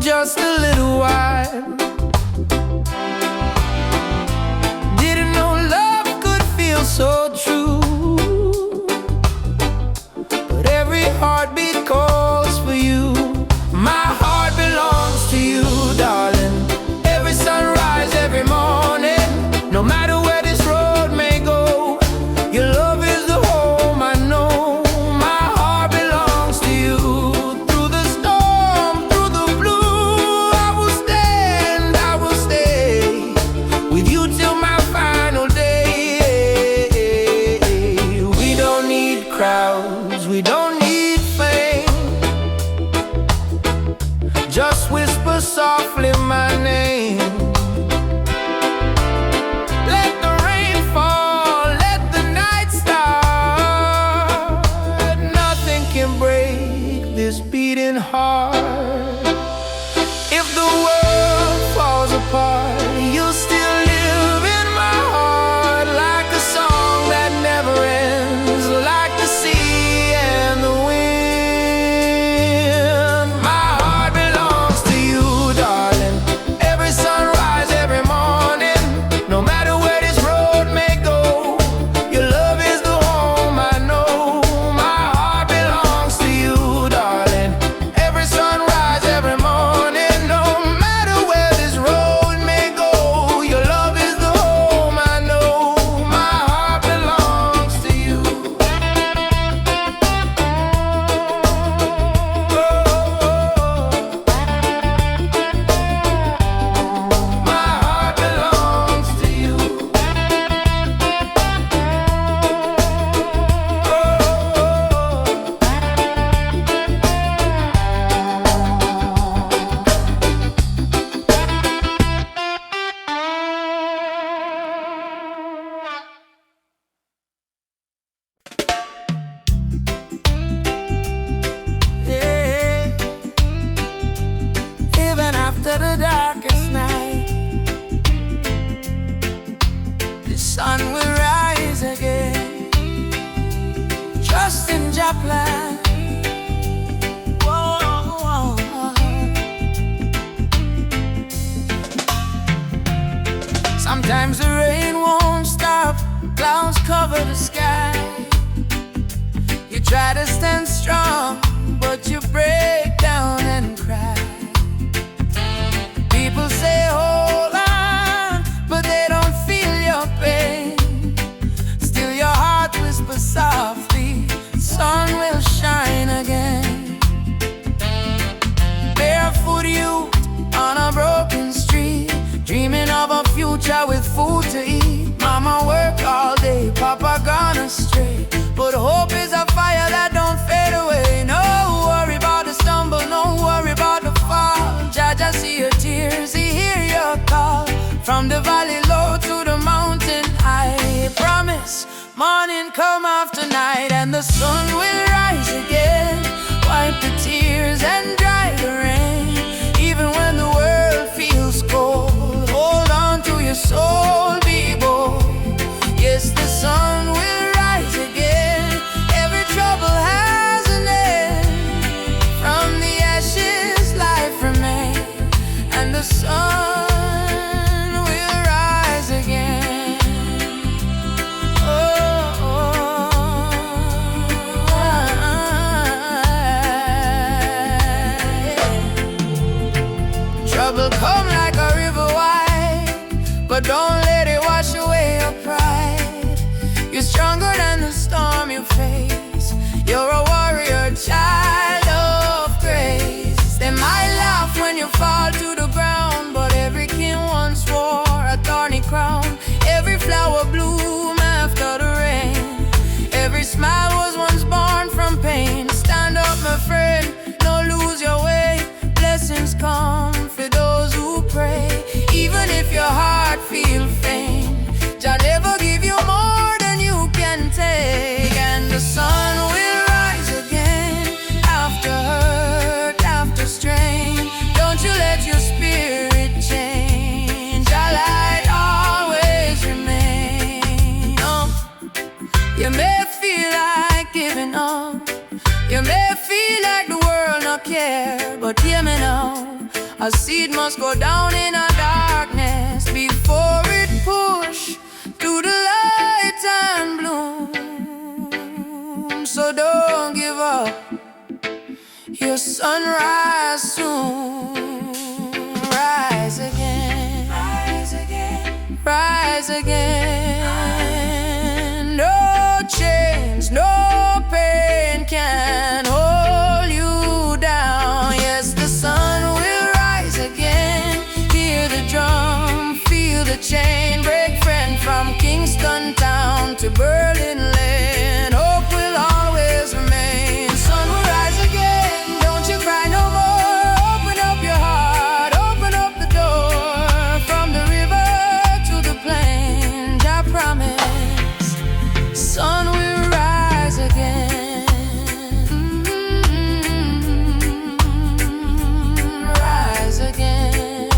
just a little while. Didn't know love could feel so true, but every heartbeat calls for you. My heart belongs to you, darling. Every sunrise, every morning, no matter where this road may go, your love is the home I know. My heart belongs to you. Through the storm, through the blue, I will stand, I will stay with you till my final day. We don't need crowds, we don't need fame. Just whisper softly my name. Let the rain fall, let the night start. Nothing can break this beating heart. If the world falls apart, you'll still live in my heart, like a song that never ends, like the sea and the wind. My heart belongs to you, darling. Every sunrise, every morning, no matter where this road may go, your love is the home I know. My heart belongs to you, darling. Every sunrise, every morning, no matter where this road may go, your love is the home I know. My heart belongs to you. My heart belongs to you. Yeah. Even after the darkest night, the sun will rise again. Trust in Jah plan. Whoa. Sometimes the rain won't stop, clouds cover the sky. You try to stand strong, but you break down and cry. People say hold on, but they don't feel your pain. Still your heart whispers softly, sun will shine again. Barefoot youth on a broken street, dreaming of a future with food to eat. Mama work all day, Papa gone astray, but hope is a fire that don't fade away. No worry about the stumble, no worry about the fall. Jah see your tears, he hear your call. From the valley low to the mountain high, promise morning come after night, and the sun will rise again. Wipe the tears and dry the rain. Even when the world feels cold, hold on to your soul, be bold. Yes, the sun will rise again. Every trouble has an end. From the ashes life remains, and the sun will rise again. Trouble come like a river wide, but don't let it wash away your pride. You're stronger than the storm you face. You're a warrior, child of grace. They might laugh when you fall to the ground, but every king once wore a thorny crown. Every flower bloom after the rain. Every smile was once born from pain. Stand up, my friend, don't lose your way. Blessings come for those who pray. Even if your heart feels faint, Jah never give you more than you can take. And the sun will rise again. After hurt, after strain, don't you let your spirit change. Jah light always remain. You may feel like giving up, you may feel like the world not care, but hear me now, A seed must go down in a darkness before it push to the light and bloom. So don't give up, your sunrise soon. Rise again, rise again, rise again. No chains, no pain can hold you down. Yes, the sun will rise again. Hear the drum, feel the chain break. Friend, from Kingston town to Berlin lane, hope will always remain. Sun will rise again, don't you cry no more. Open up your heart, open up the door. From the river to the plain, I promise, sun will rise again. Rise again.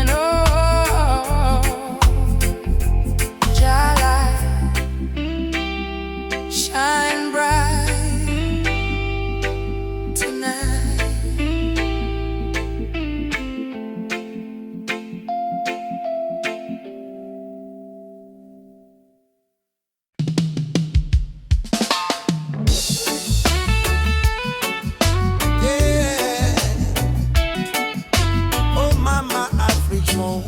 Oh, Jah light, shine bright tonight. Yeah. Oh, mama, Africa home.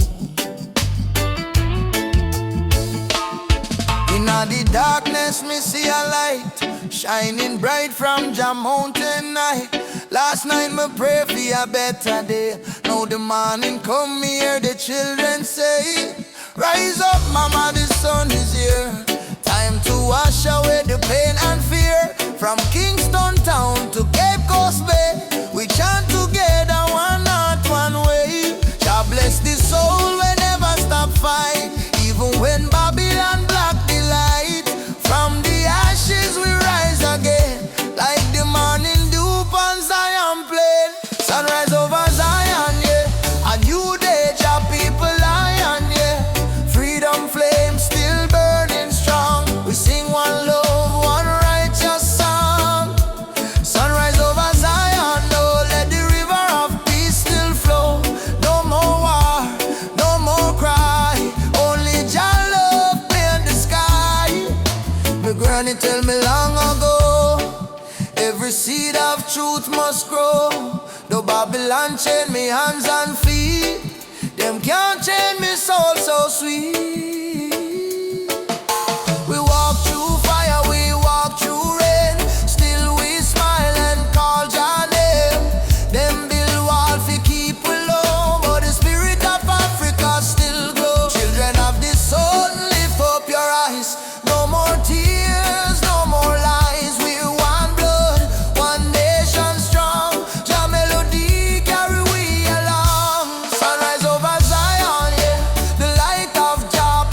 In the darkness, me see a light shining bright from Jah mountain night. Last night me pray for a better day. Now the morning come, me hear the children say, rise up, mama, the sun is here. Time to wash away the pain and fear. From Kingston town to Cape Coast Bay, we chant together, one heart, one way. Jah bless the soul, we never stop fight. Even when Babylon block the light, from the ashes we rise again. Like the morning dew on Zion plain. Sunrise over Zion, yeah. A new day, Jah people lion, yeah. Freedom flame still burning strong. We sing one love, one righteous song. Sunrise over Zion, no, let the river of peace still flow. No more war, no more cry. Only Jah love paint the sky. My granny tell me long ago, every seed of truth must grow. Though Babylon chain me hands and feet, them can't chain me soul so sweet. We walk through fire, we walk through rain. Still we smile and call Jah name. Them build wall fi keep we low, but the spirit of Africa still glow. Children of the sun, lift up your eyes. No more tears, no more lies. We're one blood, one nation strong. Jah melody carry we along. Sunrise over Zion, yeah. The light of Jah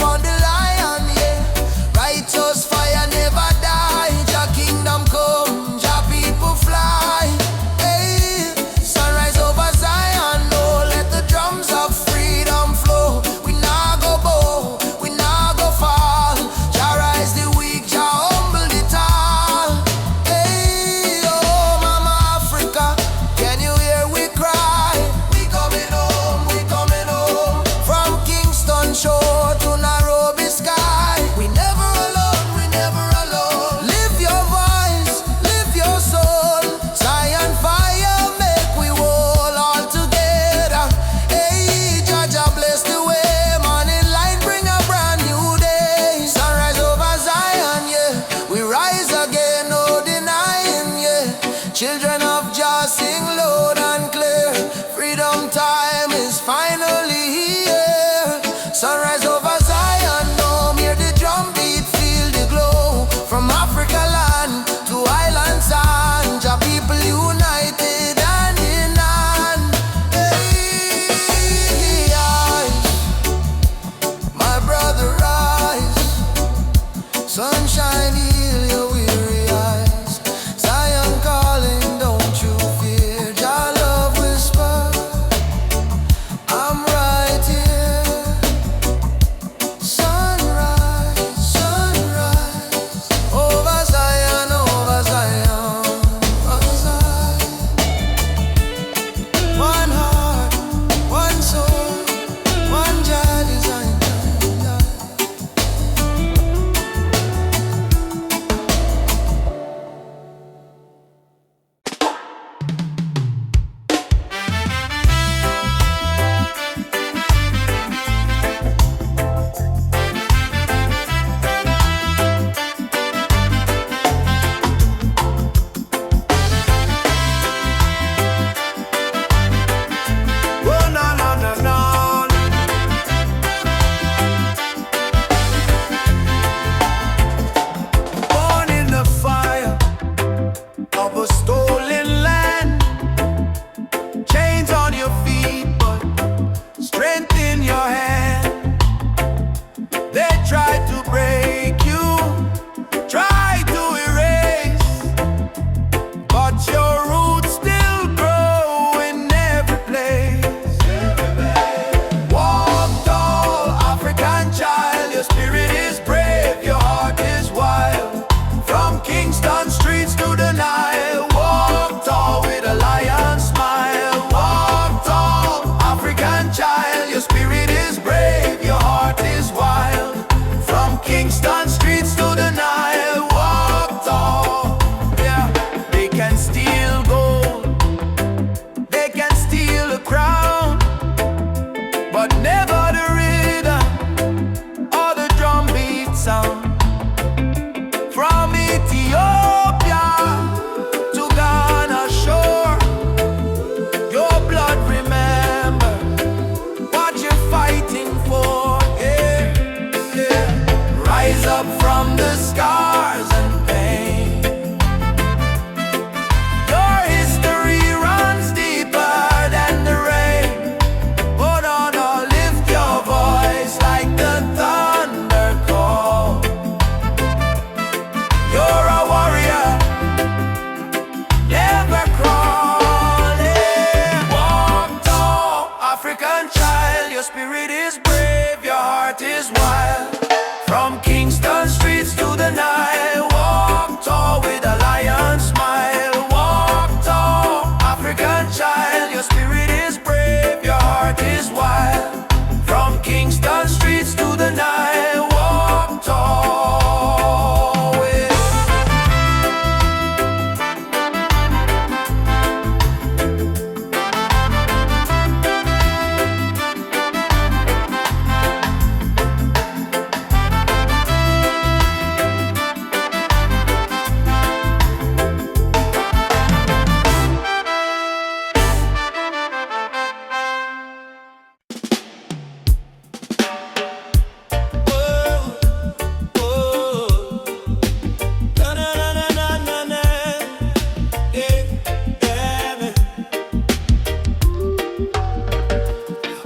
your spirit is brave, your heart is wild. From Kingston streets to the Nile, walk tall with.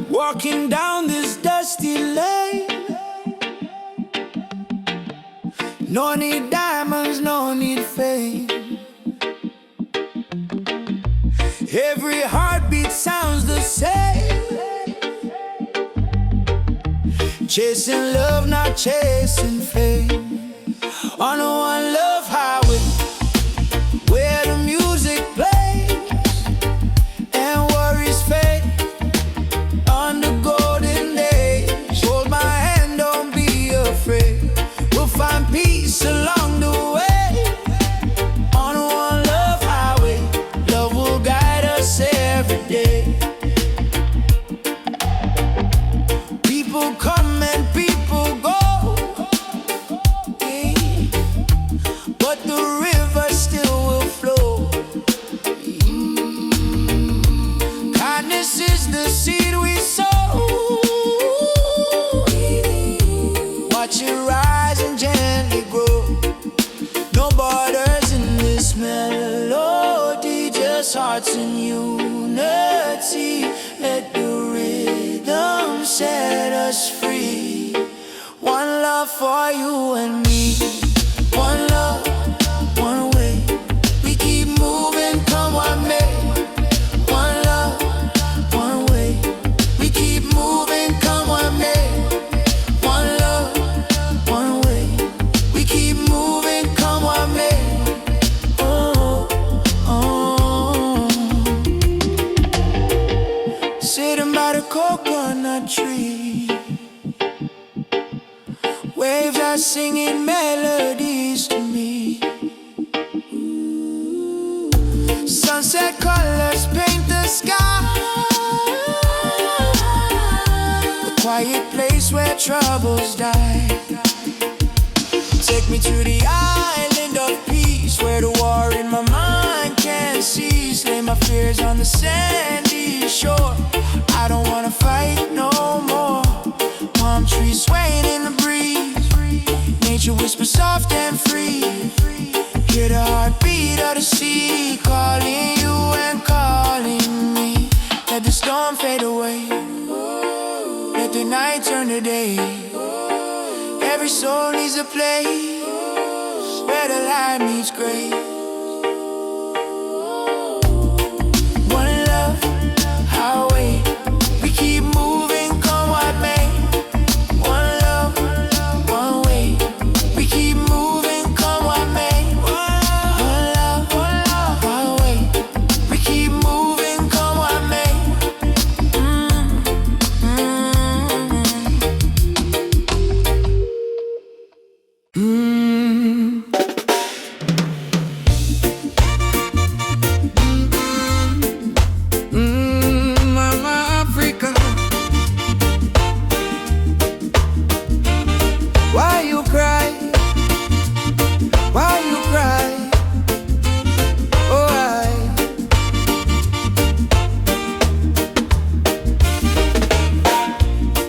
Walking down this dusty lane, no need diamonds, no need fame. Every heartbeat sounds the same. Chasing love, not chasing fame. On a one love highway, where the music plays and worries fade. On the golden days, hold my hand, don't be afraid. We'll find peace along the way. On a one love highway, love will guide us every day. People come and people go, but the river still will flow. Kindness is the seed we sow. Watch it rise and gently grow. No borders in this melody, just hearts in unity. Let the rhythm set us free. One love for you and me. One love, one way. We keep moving, come what may. One love, one way. We keep moving, come what may. One love, one way. We keep moving, come what may. Oh, oh. Sitting by the coconut tree, waves are singing melodies to me. Sunset colors paint the sky, the quiet place where troubles die. Take me to the island of peace, where the war in my mind can't cease. Lay my fears on the sandy shore. I don't wanna fight no more. Palm trees swaying in the breeze, nature whispers soft and free. Hear the heartbeat of the sea, calling you and calling me. Let the storm fade away, let the night turn to day. Every soul needs a place where the light meets gray. One love, highway. We keep moving, come what may. One love, one way. We keep moving, come what may. One love, one way. We keep moving, come what may. Mama Africa, why you cry? Why you cry? Oh,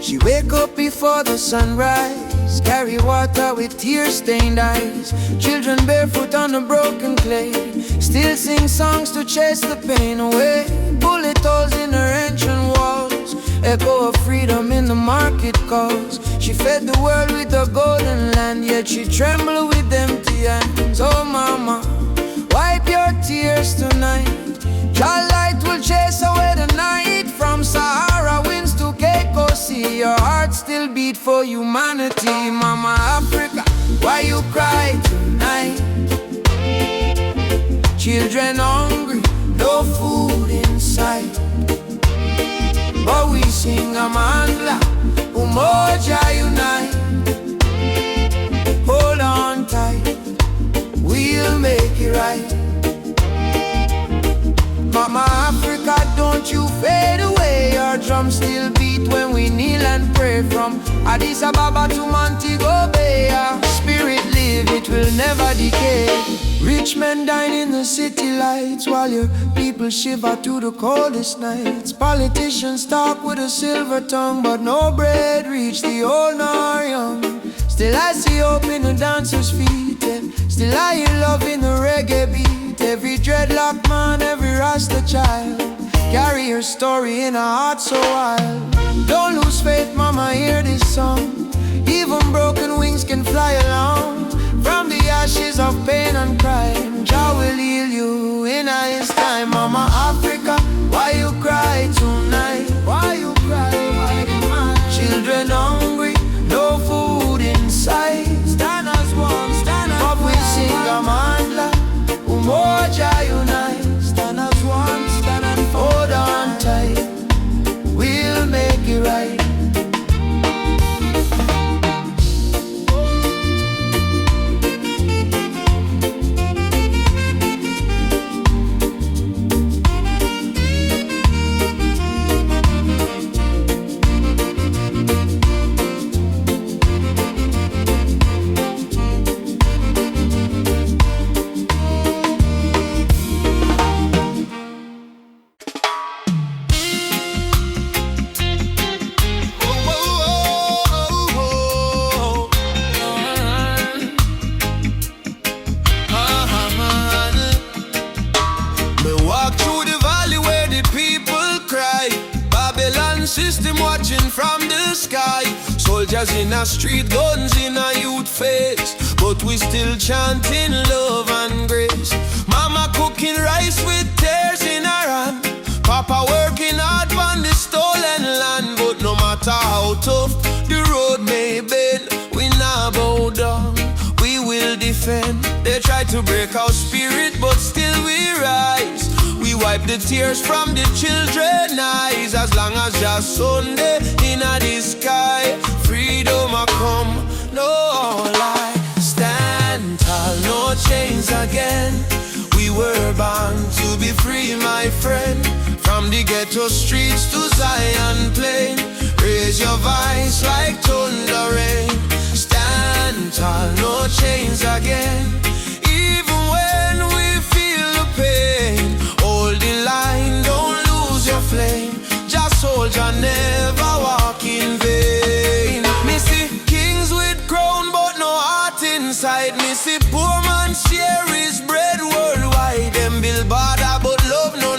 she wake up before the sunrise, carry water with tear-stained eyes. Children barefoot on the broken clay, still sing songs to chase the pain away. Bullet holes in her ancient walls, echo of freedom in the market calls. She fed the world with a golden land, yet she trembled with empty hands. Oh mama, wipe your tears tonight. Your light will chase away the night. From Sahara winds to Cape Coast Sea, your heart still beat for humanity. Mama Africa, why you cry tonight? Children hungry, no food in sight. sing Amandla, umoja unite. Hold on tight, we'll make it right. Mama Africa, don't you fade away. Our drums still beat when we kneel and pray. From Addis Ababa to Montego Bay, our spirit live, it will never decay. Rich men dine in the city lights, while your people shiver through the coldest nights. Politicians talk with a silver tongue, but no bread reach the old nor young. Still I see hope in the dancers' feet, and still I hear love in the reggae beat. Every dreadlock man, every Rasta child, carry your story in a heart so wild. Don't lose faith, mama, hear this song. Even broken wings can fly along. From the ashes of pain and crime, Jah will heal you in His time. Mama Africa, why you cry tonight? Why you cry? Why you cry? Children hungry, no food in sight. Stand as one, stand as one. But we sing Amandla, umoja unite. Stand as one, stand and hold on tight. We'll make it right. System watching from the sky. Soldiers in a street, guns in a youth face, but we still chanting love and grace. Mama cooking rice with tears in her hand. Papa working hard on the stolen land. But no matter how tough the road may bend, we not bow down, we will defend. They try to break our spirit, but still we rise. We wipe the tears from the children's eyes. As long as just Sunday in the sky, freedom a come, no lie. Stand tall, no chains again. We were born to be free, my friend. From the ghetto streets to Zion Plain, raise your voice like thunder rain. Stand tall, no chains again. Even when we feel the pain, hold the line, don't lose your flame. Just soldier, never walk in vain. Me see kings with crown but no heart inside. Me see poor man share his bread worldwide. Them build border but love no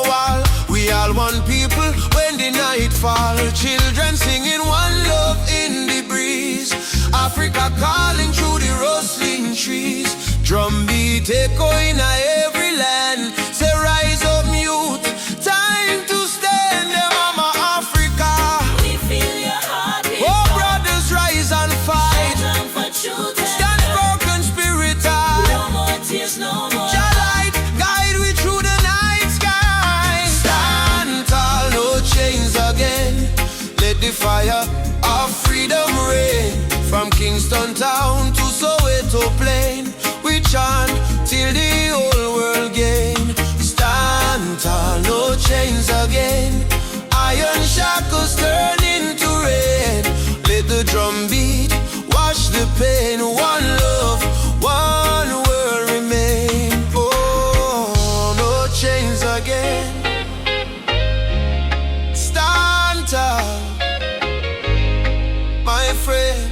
wall. We all one people when the night fall. Children singing one love in the breeze. Africa calling through the rustling trees. Drum beat echo in every land. Say rise up youth, time to stand. Mama Africa, we feel your heartbeat. Oh brothers, rise and fight. Stand for truth and Stand for conspirator. no more tears, no more. Jah light guide we through the night sky. Stand tall, no chains again. Let the fire of freedom reign. From Kingston town to Soweto plain, we chant till the whole world gain. Stand tall, no chains again. Iron shackles turn into rain. Let the drum beat wash the pain. One love, one world remain. Oh, no chains again. Stand tall, my friend.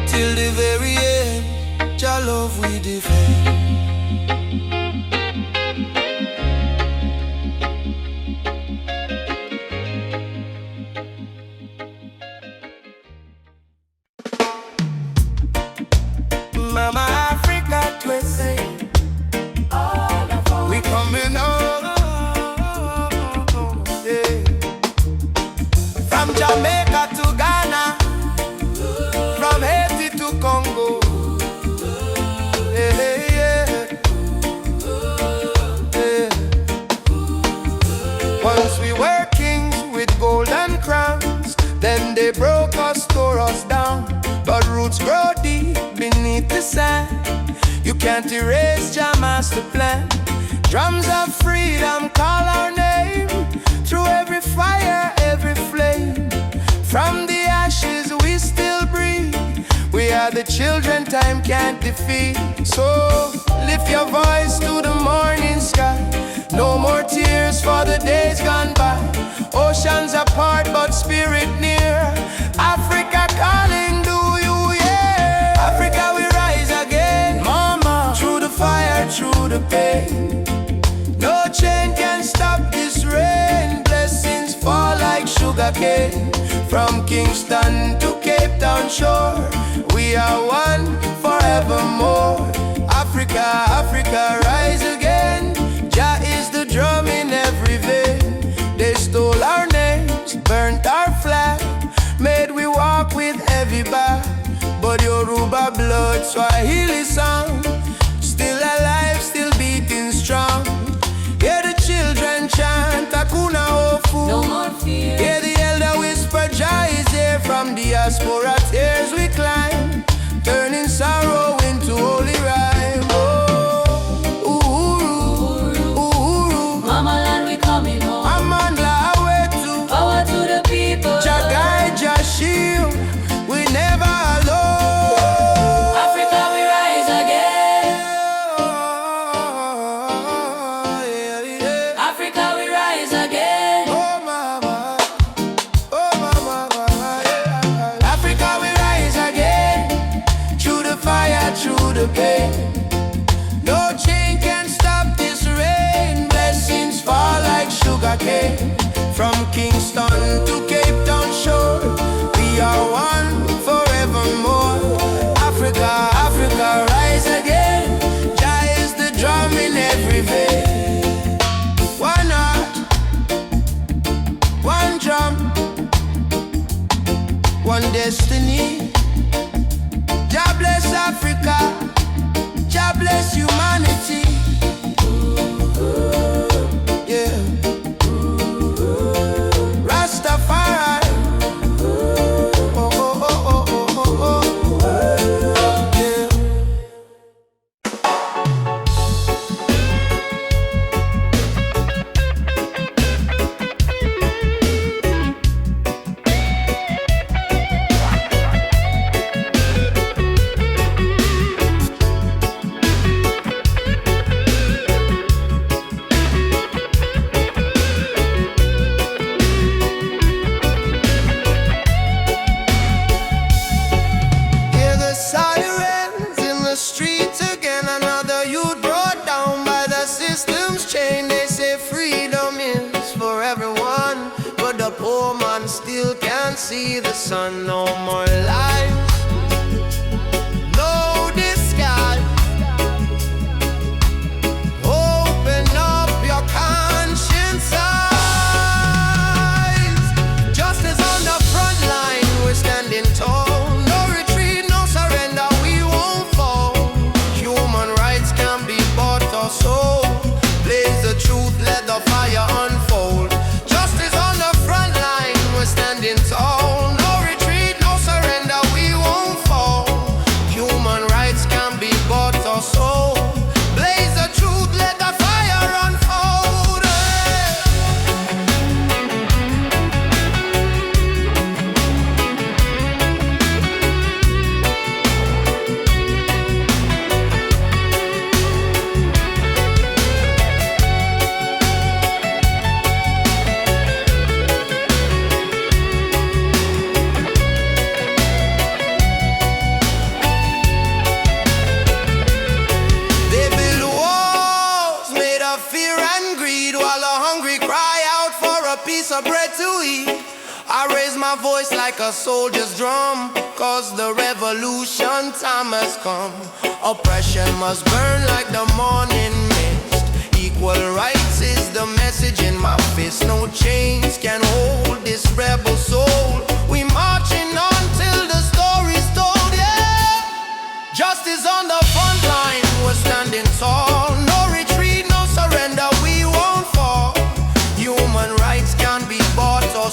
Till the very end, Jah love we defend. Mama Africa twisting, we coming home, yeah. From Jamaica to Ghana, from Haiti to Congo, yeah, yeah, yeah. Once we were kings, with golden crowns. Then they broke us, tore us down, but roots grow deep beneath the sand. You can't erase Jah master plan. Drums of freedom call our name, through every fire, every flame. From the ashes we still breathe. We are the children time can't defeat. So lift your voice to the morning sky. No more tears for the days gone by. Oceans apart but spirit near. Africa calling, do you hear? Africa we rise again, mama. Through the fire, through the pain. No chain can stop this rain. Blessings fall like sugar cane. From Kingston to Cape Town shore, we are one forevermore. Africa, Africa, rise again. Jah is the drum in every vein. They stole our names, burnt our flag, made we walk with heavy back. But Yoruba blood, Swahili song, still alive, still beating strong. Hear the children chant, Hakuna Hofu. No more fear. Hear the elder whisper, Jah is here. From diaspora tears we climb, turning sorrow into holy rhyme. Oh, Uhuru, Uhuru, Mama land we coming home. Amandla Awetu, Power to the people. Jah guide, Jah shield, we never alone. Africa we rise again. Africa we rise again. Oh mama, yeah. Africa we rise again, through the fire, through the pain. No chain can stop this rain. Blessings fall like sugar cane. From Kingston to Cape Town shore, we are one forevermore. Africa, Africa, rise again. Jah is the drum in every vein. One heart, one drum, one destiny. Jah bless Africa, Jah bless humanity. Yeah. Rastafari. Oh, oh, oh, oh, oh, oh, oh. Yeah. Hear the sirens in the streets again. Another youth brought down by the system's chain. They say freedom is for everyone, but the poor man still can't see the sun. No more life, no disguise. Open up your conscience eyes. Justice on the front line, we're standing tall. No retreat, no surrender, we won't fall. Human rights can be bought or sold. Blaze the truth, let the fire unfold. Justice on the front line, we're standing tall. No retreat, no surrender, we won't fall. Human rights can be bought or sold. Blaze the truth, let the fire unfold. They build walls made of fear and greed, while the hungry cry out for a piece of bread to eat. I raise my voice like a soldier's drum, cause the revolution time has come. Oppression must burn like the morning mist. Equal rights is the message in my fist. No chains can hold this rebel soul. We marching on till the story's told, yeah. Justice on the front line, we're standing tall. No retreat, no surrender, we won't fall. Human rights can be bought or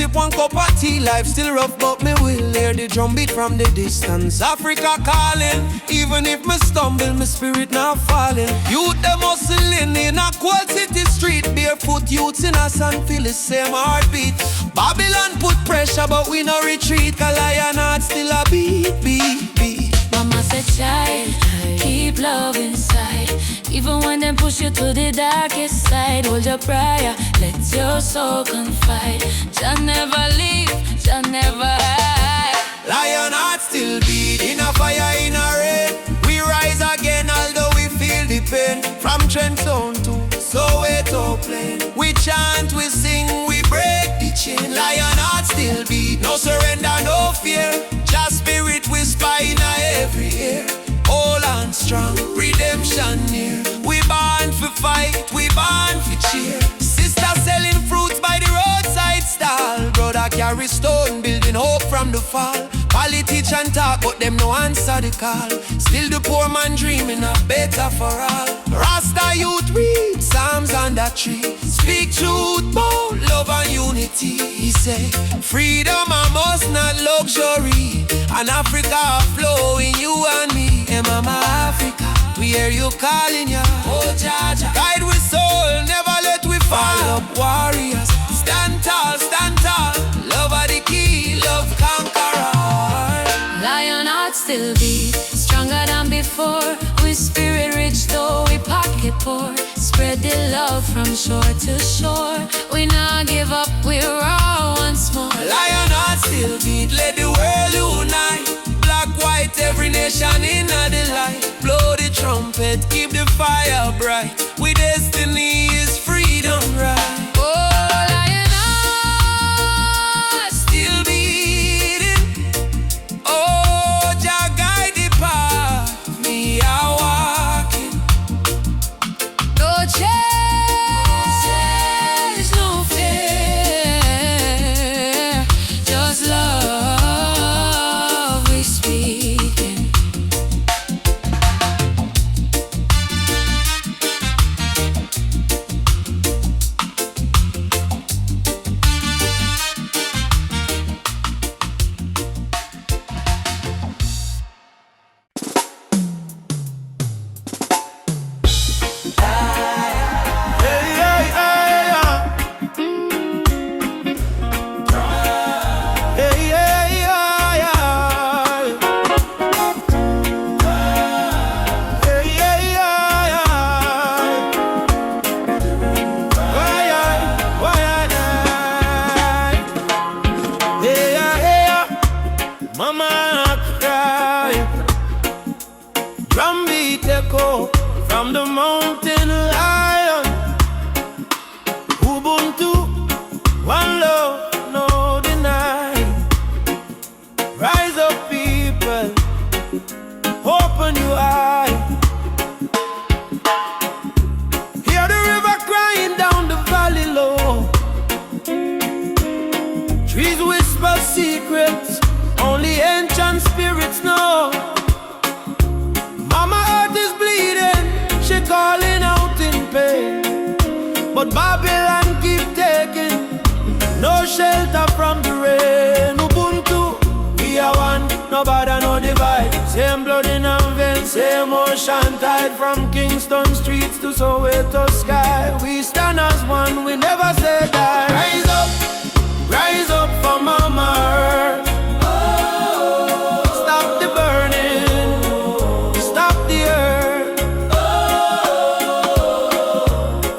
sip one cup of tea. Life still rough, but me will hear the drum beat from the distance. Africa calling, even if me stumble, my spirit not falling. Youth them hustling in a cold city street. Barefoot youths in a sun feel the same heartbeat. Babylon put pressure, but we no retreat. 'Cause lion heart still a beat, beat, beat. Mama said, child, keep love inside. Even when they push you to the darkest side, hold your prayer, let your soul confide. Jah never leave, Jah never hide. Lion heart still beat, in a fire, in a rain. We rise again, although we feel the pain. From Trent Zone to Soweto Plain, we chant, we sing, we break the chain. Lion heart still beat, no surrender, no fear. Just spirit whisper in every ear. Hold on strong, redemption near. We born for fight, we born for cheer. Sister selling fruits by the roadside stall. Brother carry stone, building hope from the fall. Politician talk, but them no answer the call. Still the poor man dreaming of better for all. Rasta youth read Psalms under tree. Speak truth, bold love and unity. He say, freedom I must not luxury. And Africa flowing you and me. Hey mama Africa, we hear you calling ya. Oh Jaja, guide with soul, never let we fall. Up warriors, stand tall, stand tall. Love are the key, love conqueror. Lion heart still beat, stronger than before. We spirit rich though we pocket poor. Spread the love from shore to shore. We not give up, we're raw once more. Lion heart still beat, let the world unite. Black, white, every nation in the light. Blow the trumpet, keep the fire bright. We destiny is freedom right. From the mountain lion, Ubuntu, one love, no deny. Rise up people, open your eye. Hear the river crying down the valley low. Trees whisper secrets, only ancient spirits know. Mama earth is bleeding, she calling out in pain. But Babylon keep taking no shelter from the rain. Ubuntu, we are one, nobody no divide. Same blood in our veins, same ocean tide. From Kingston streets to Soweto sky, we stand as one, we never say die. Rise up for Mama Earth. Stop the burning, stop the earth.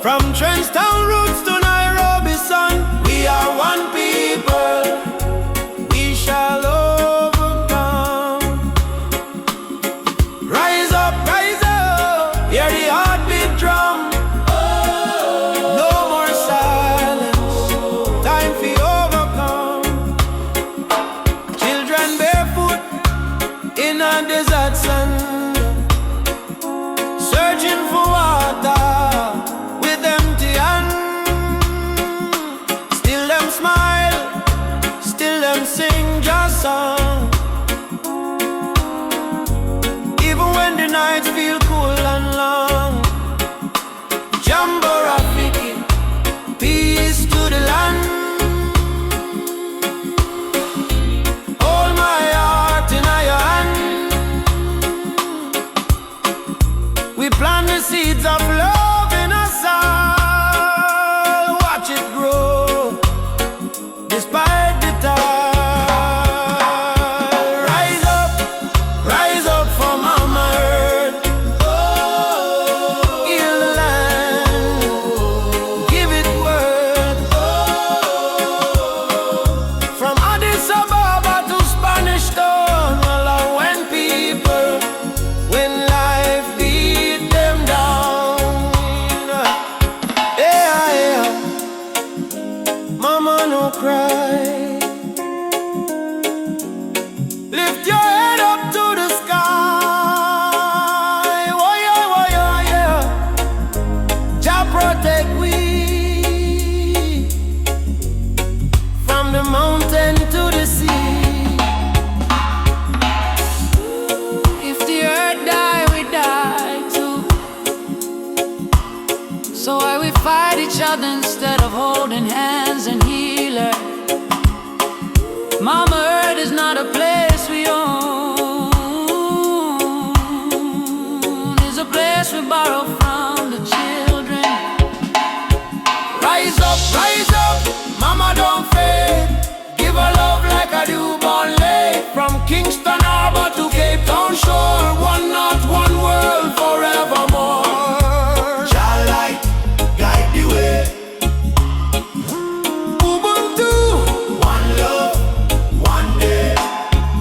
From Trenchtown roots to Nairobi sun, we are one people, we shall overcome. Rise up, hear the heartbeat drum. No more silence, We plant the seeds of love in us all. Watch it grow, despite the tide. Rise up for Mama Earth. Heal the land, give it worth. From Addis Ababa to Spanish Town, well, when people, when life beat them down, yeah. Mama, no cry. Lift your head up to the sky. Oh yeah. Jah protect we from the mountain to the sea. If the earth die, we die too. So why we fight each other instead of holding hands and heal her? Mama Earth is not a place we own. It's a place we borrow from the children. Rise up, Mama, don't fade. Give her love like a newborn lake. From Kingston Harbor to Cape Town shore, one not one world forevermore. Shall light guide the way. Ubuntu, one love, one day.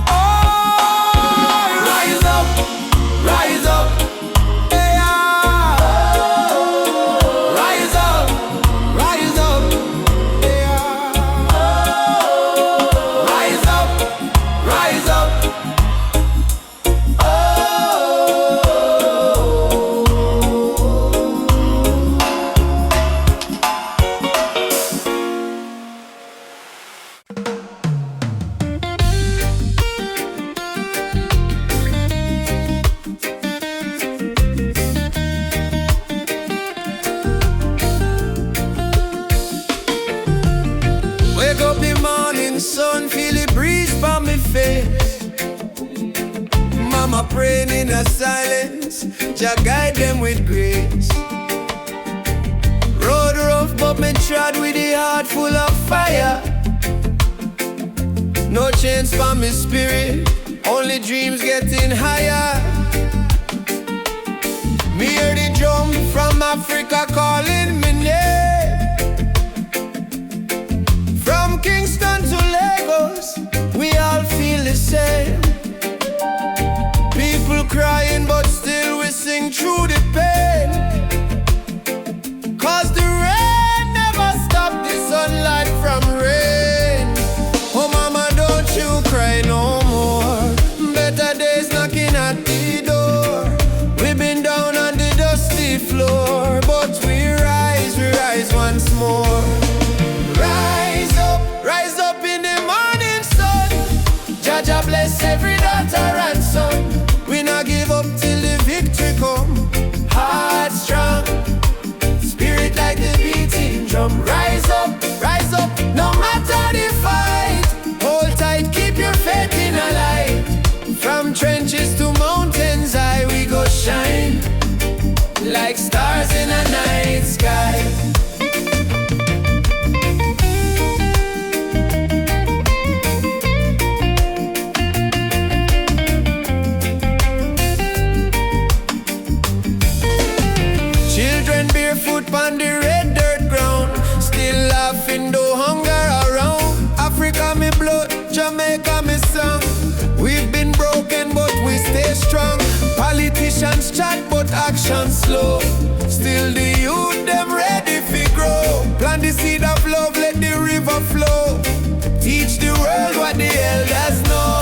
Oh, rise up, yeah. Rise up, yeah. Rise up. Wake up the morning sun, feel the breeze from me face. Mama praying in a silence, Jah guide them with grace. Road rough but me trod with the heart full of fire. No chains for me spirit, only dreams getting higher. Me hear the drum from Africa calling me name. From Kingston to Lagos, we all feel the same. People crying, but still we sing through the pain. Cause the rain never stopped the sunlight from rain. Oh mama, don't you cry no more. Better days knocking at the door. We've been down on the dusty floor, but we rise once more. Rise up in the morning sun. Jah Jah bless every daughter and son. We not give up till the victory come. Heart strong, spirit like the beating drum. Rise up, no matter the fight. Hold tight, keep your faith in a light. From trenches to mountains high, we go shine like stars in a night sky. Children barefoot on the red dirt ground, still laughing though hunger around. Africa me blood, Jamaica me song. We've been broken but we stay strong. Politicians chat but action slow. Still the youth them ready fi grow. Plant the seed of love, let the river flow. Teach the world what the elders know.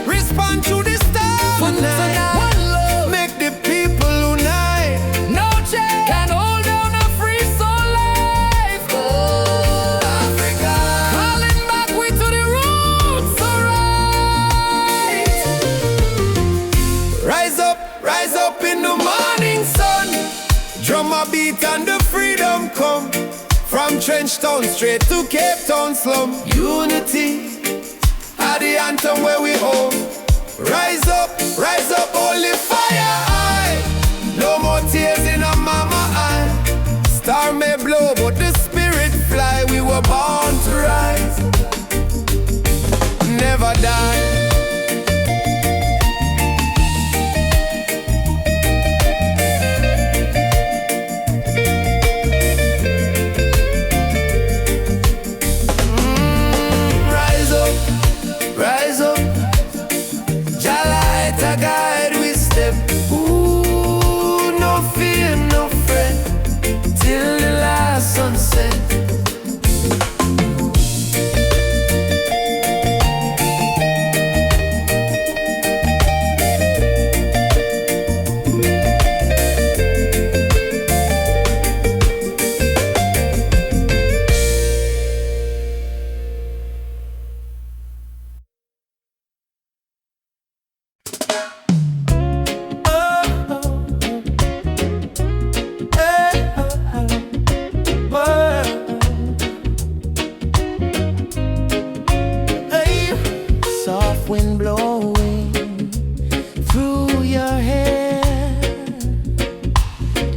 Respond to the star tonight. Make the people unite. No change can hold down a free soul life. Oh, Africa, Calling back we to the roots, alright. rise up in the morning sun. Drum a beat and the freedom come. From Trench Town straight to Cape Town slum. Unity the anthem where we home. Rise up, holy fire high.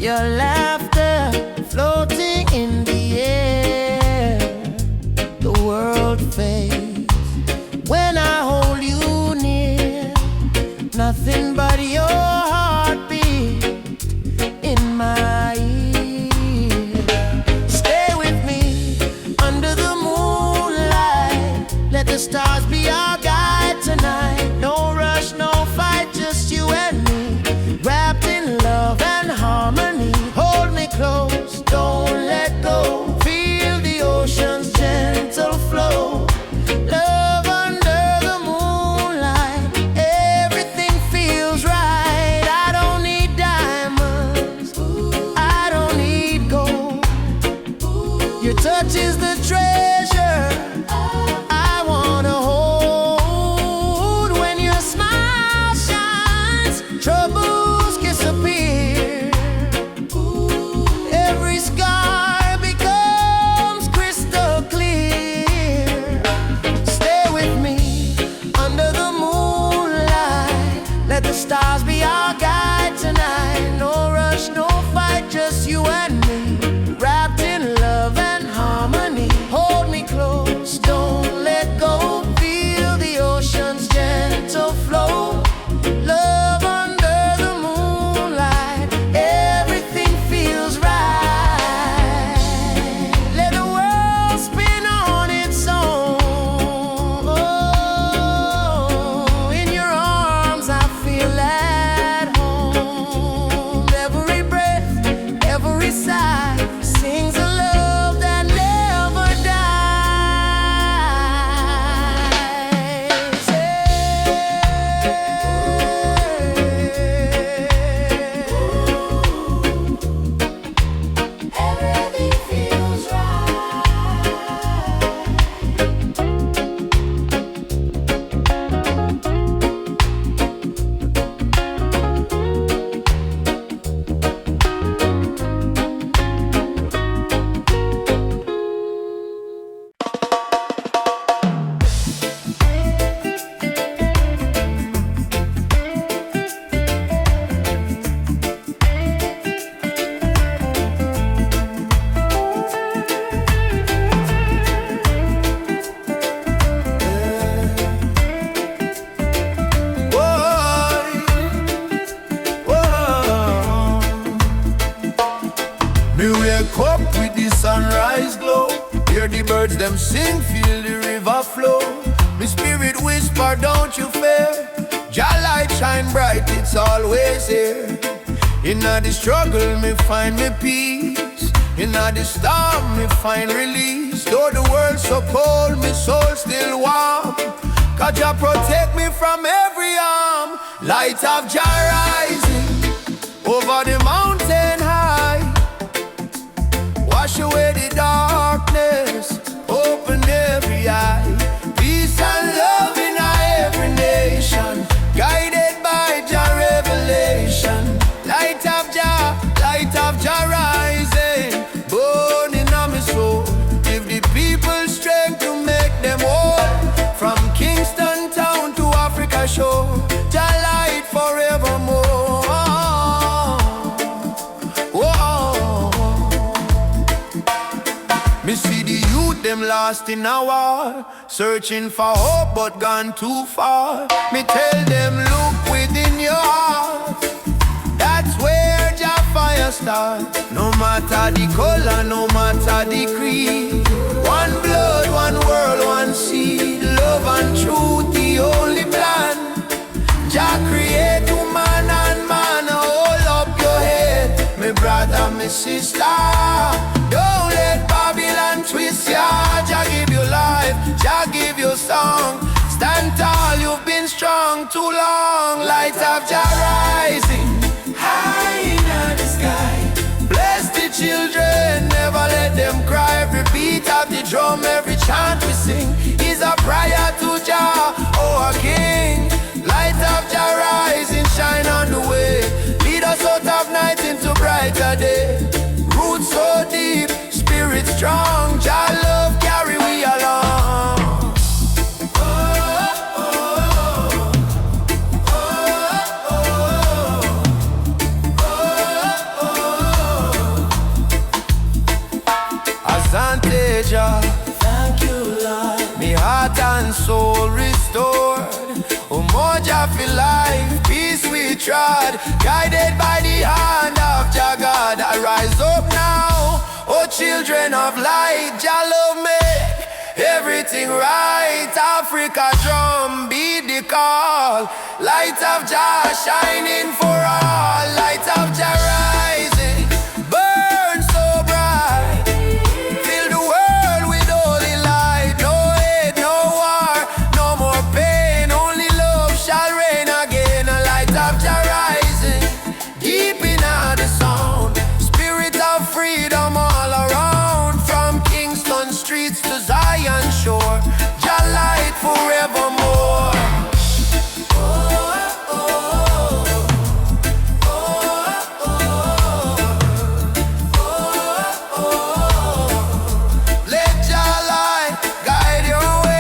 your laughter floating in the air. The world fades when I hold you near. Nothing but your heartbeat in my ear. Stay with me under the moonlight. Let the stars be our guide tonight. No rush, no fight, just you and me, wrapped in love and harmony. Hold me close, don't let go. Feel the ocean's gentle flow. Love under the moonlight, everything feels right. I don't need diamonds, I don't need gold. Your touch is the treasure I wanna hold. When your smile shines, troubles disappear. Every scar becomes crystal clear. Stay with me under the moonlight. Let the stars be our guide tonight. No rush, no fight, just you and me, wrapped in love and harmony. Hold me close, don't let go. Feel the ocean's gentle flow. Love under the moonlight, everything feels right. Let the world spin on its own. Oh, in your arms I feel at home. Every breath, every sigh sings a love that never dies. Everything feels right. Me wake up with the sunrise glow. Hear the birds them sing, feel the river flow. Me spirit whisper, don't you fear. Jah light shine bright, it's always here. Inna the struggle, me find me peace. Inna the storm, me find release. Though the world's so cold, me soul still warm. 'Cause Jah protect me from every harm. Light of Jah rising over the mountain high. Wash away the darkness, open every eye. Peace and love in every nation, guided by Jah revelation. Light of Jah rising, burning on my soul. Give the people strength to make them whole. From Kingston town to Africa shore, Jah light forevermore. Whoa. Me see the youth them lost in a war, searching for hope but gone too far. Me tell them look within your heart, that's where Jah fire start. No matter the color, no matter the creed, one blood, one world, one seed. Love and truth, the only plan. Jah create woman and man. Hold up your head, me brother, me sister. Don't let Babylon twist ya. Jah give you life, Jah give you song. Stand tall, you've been strong too long. Light of Jah rising high in the sky. Bless the children, never let them cry. Every beat of the drum, every chant we sing is a prayer to Jah, oh our King. Light of Jah rising, shine on the way. Lead us out of night into brighter day. Roots so deep, spirit strong. Jah love carry we along. for life, peace we trod, guided by the hand of Jah God. I rise up now, oh children of light, Jah love make everything right. Africa drum beat the call, light of Jah shining for all, light of Jah rising, burn so bright, fill the world with holy light. No hate, no war, no more pain, only love shall reign again. A light of Jah rising, deep in the sound, spirit of freedom all around, from Kingston streets to Zion shore, Jah light forevermore. Let Jah light guide your way.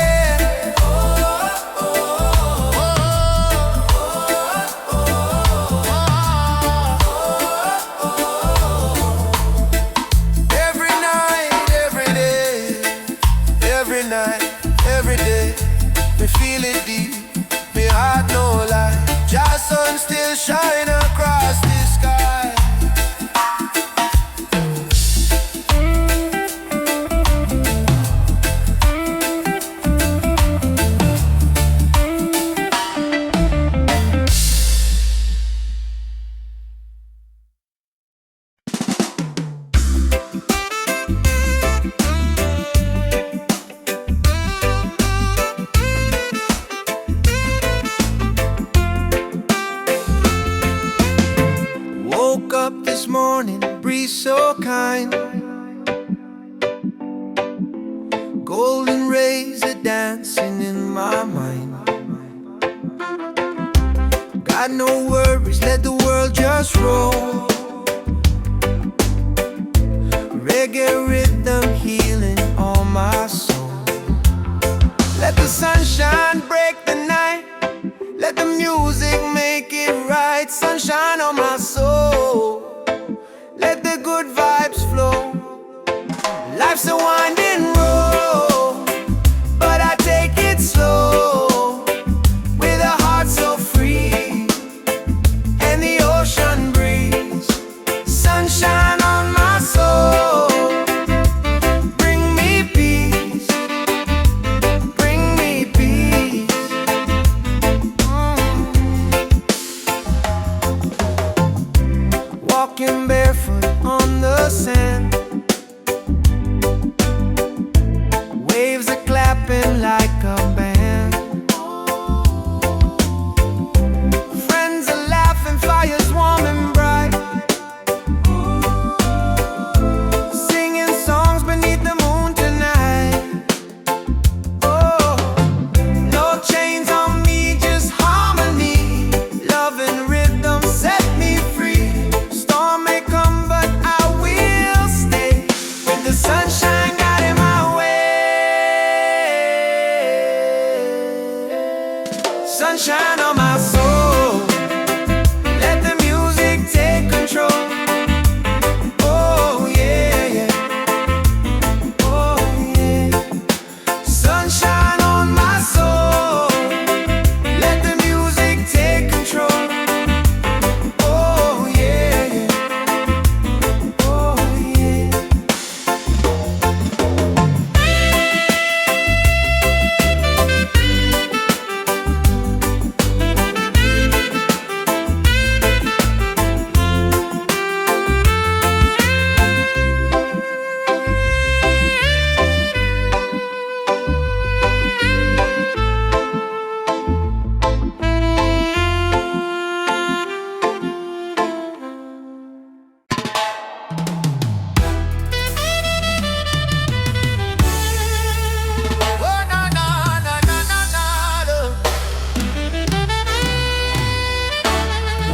Every night, every day, every night, every day, me feel it deep, me heart no lie. Jah sun still shine across the sky. Woke up this morning, breeze so kind, golden rays are dancing in my mind. Got no worries, let the world just roll. Reggae rhythm healing all my soul. Let the sunshine break the night, let the music make it right. Sunshine on my soul, let the good vibes flow. Life's a winding road, but I take it slow, with a heart so free, and the ocean breeze. Sunshine on my soul, bring me peace, bring me peace. Walking barefoot on the sand, waves are clapping like a band. Friends are laughing, fires warm and bright, singing songs beneath the moon tonight. Oh, no chains on me, just harmony, love and rhythm set me free. Storm may come, but I will stay, with the sunshine guiding my way. Sunshine on my soul, let the music take control. Oh yeah, yeah. Oh yeah. Sunshine on my soul, let the music take control. Oh yeah, yeah. Oh yeah. Oh, na, na, na, na, na, na, na.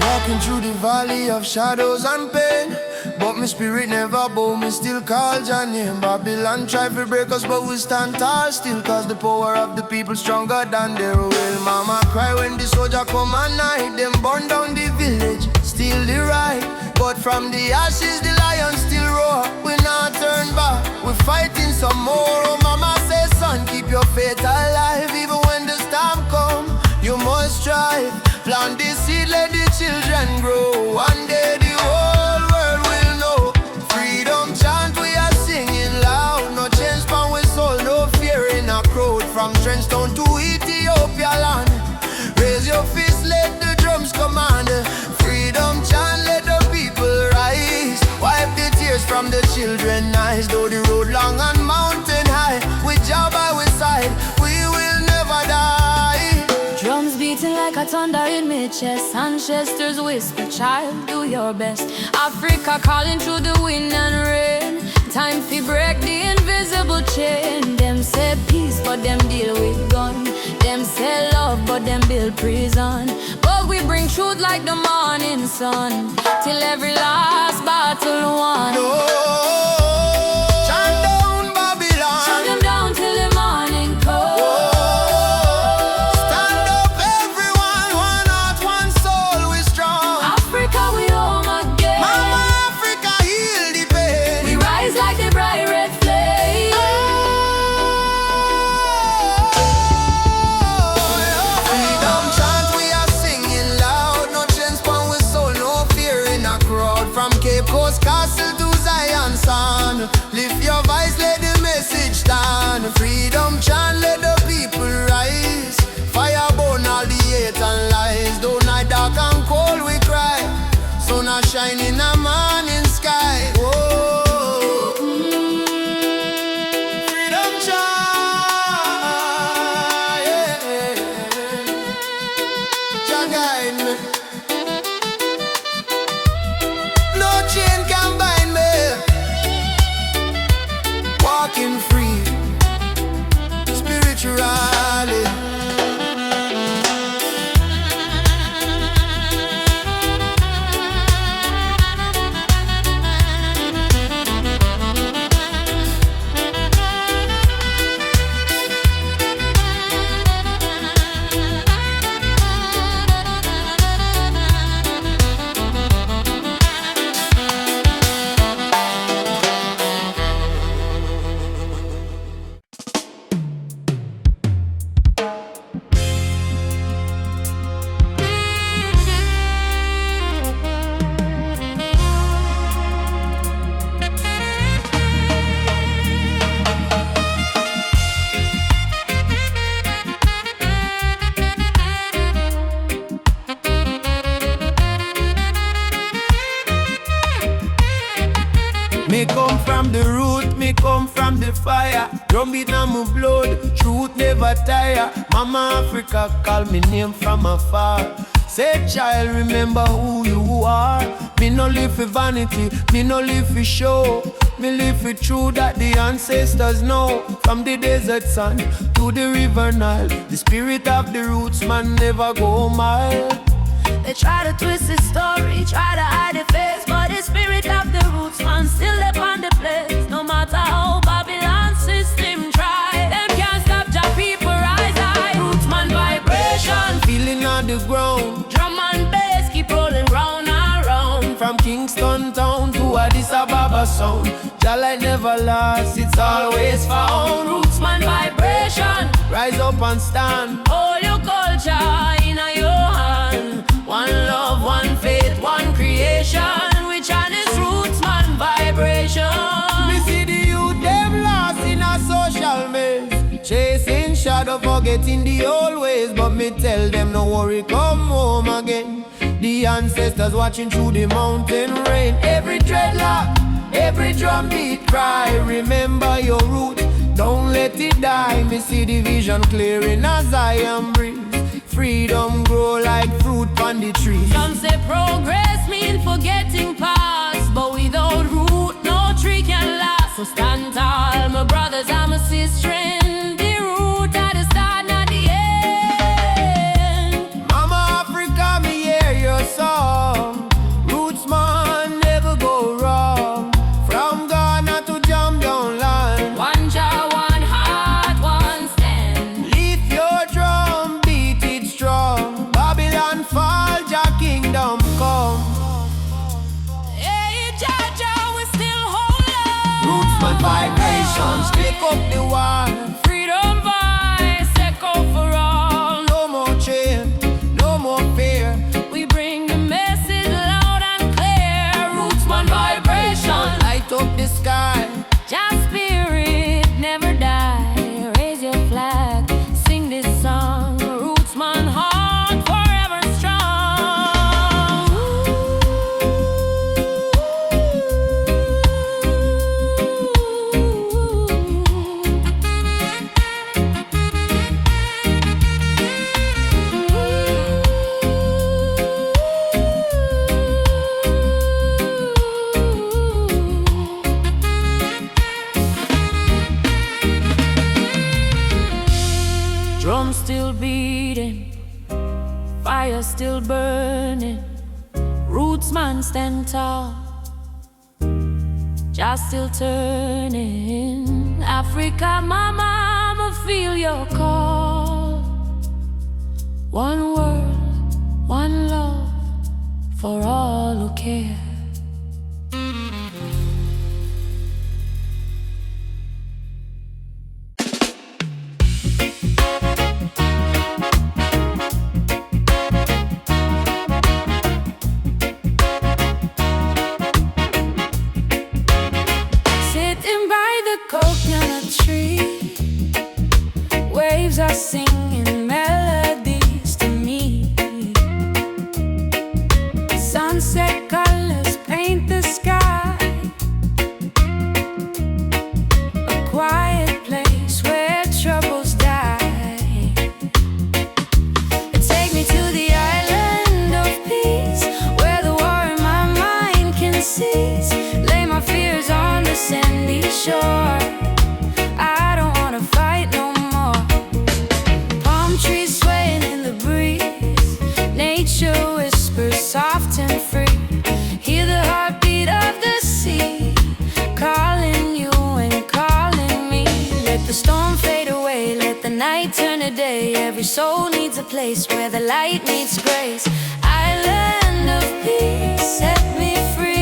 Walking through the valley of shadows and pain, but my spirit never bow, me still call Jah name. Babylon try to break us, but we stand tall still, cause the power of the people stronger than their will. Mama cry when the soldier come at night, them burn down the village, steal the right. But from the ashes the lion still roar, we not turn back, we fighting some more. Oh mama say son, keep your faith alive, even when the storm come, you must try. life. Plant the seed, let the children grow. One day the whole world will know. Freedom chant we are singing loud. No change from we soul, no fear in a crowd. From Trenchtown to Ethiopia land. Raise your fist, let the drums command. Freedom chant, let the people rise. Wipe the tears from the children's eyes. Though the road long and mountain high, with Jah by our side, we will never die. Drums beating like a thunder in my chest. Ancestors whisper, child, do your best. Africa calling through the wind and rain. Time to break the invisible chain. Them say peace, but them deal with gun. Them say love, but them build prison. But we bring truth like the morning sun, till every last battle won. No. Chant down Babylon. Chant them down till the morning comes. Stand up everyone, one heart, one soul, we strong. Africa, we home again. Mama Africa, heal the pain. We rise like the bright red flame. Freedom chant we are singing loud. No chance from we soul, no fear in a crowd. From Cape Coast Castle to Zion Sound, lift your voice, let the message stand. Freedom chant, let the people rise. Fire burn all the hate and lies. Though night dark and cold we cry, sun a shine in a morning sky. Whoa. Freedom chant, yeah. Jah guide me. No chain can bind me. Walking free, spiritually. Me come from the root, me come from the fire. Drum beat on my blood, truth never tire. Mama Africa call me name from afar. Say child, remember who you are. Me no live for vanity, me no live for show. Me live for truth that the ancestors know. From the desert sun to the river Nile, the spirit of the roots man never go mild. They try to twist the story, try to hide the face, but the spirit of the roots man still up on the place. No matter how Babylon system try, them can't stop Jah people rise high. Roots man vibration, Feeling on the ground, drum and bass keep rolling round and round. from Kingston town to Addis Ababa sound. Jah light never lost, it's always found. Roots man vibration, Rise up and stand. all your culture in your hand. One love, one faith, one creation. Which one is roots man vibration? Me see the youth them lost in a social maze, chasing shadow, forgetting the old ways. But me tell them no worry, come home again. The ancestors watching through the mountain rain. Every dreadlock, every drum beat cry, remember your root, don't let it die. Me see the vision clearing as I am breathe. Freedom grow like fruit on the tree. Some say progress mean forgetting past, but without root, no tree can last. So stand tall, my brothers and my sisters. The root at the start, not the end. Mama Africa, me hear your song. Roots man never go wrong. From Ghana to Jam down land. One jaw, one heart, one stand. Lift your drum, beat it strong. Babylon fall, Jah kingdom come. Hey, Jah, we still hold on. Roots man vibrations, pick up the war. Freedom voice, echo for all. No more chain, no more fire still burning. Roots man stand tall, just still turning. Africa, mama, I'ma feel your call. One world, one love, for all who care. Coconut tree, waves are singing melodies to me. Sunset colors paint the sky, a quiet place where troubles die. Take me to the island of peace, where the war in my mind can cease. Lay my fears on the sandy shore. I don't wanna fight no more. Palm trees swaying in the breeze, nature whispers soft and free. Hear the heartbeat of the sea, calling you and calling me. Let the storm fade away, let the night turn to day. Every soul needs a place where the light meets grace. Island of peace, set me free.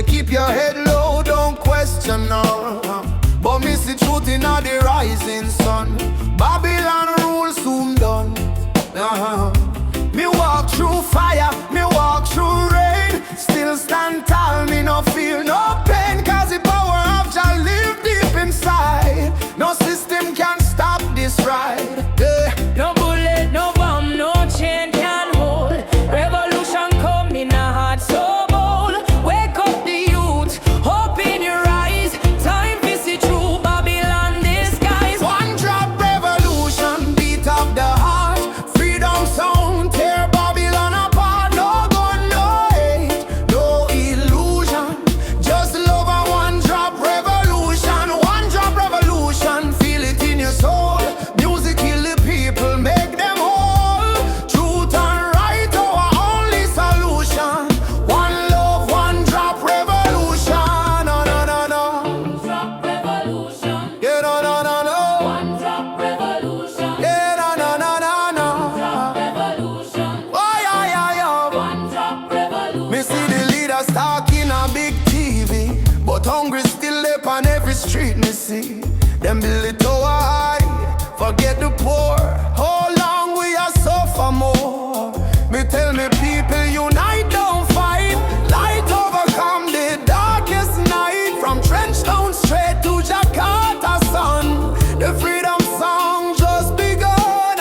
Keep your head low, don't question no. But miss the truth in all the rising sun. Babylon rule soon done. Me walk through fire, me walk through rain. Still stand tall, me no feel no pain. Cause the power of Jah live deep inside. No system can stop this ride. No bullet, no bomb, no chain can hold. Revolution come in a heart so street, me see them build it tower high, forget the poor. How long we are suffer more? Me tell me people unite, don't fight. Light overcome the darkest night. From Trenchtown straight to Jakarta sun. The freedom song just begun.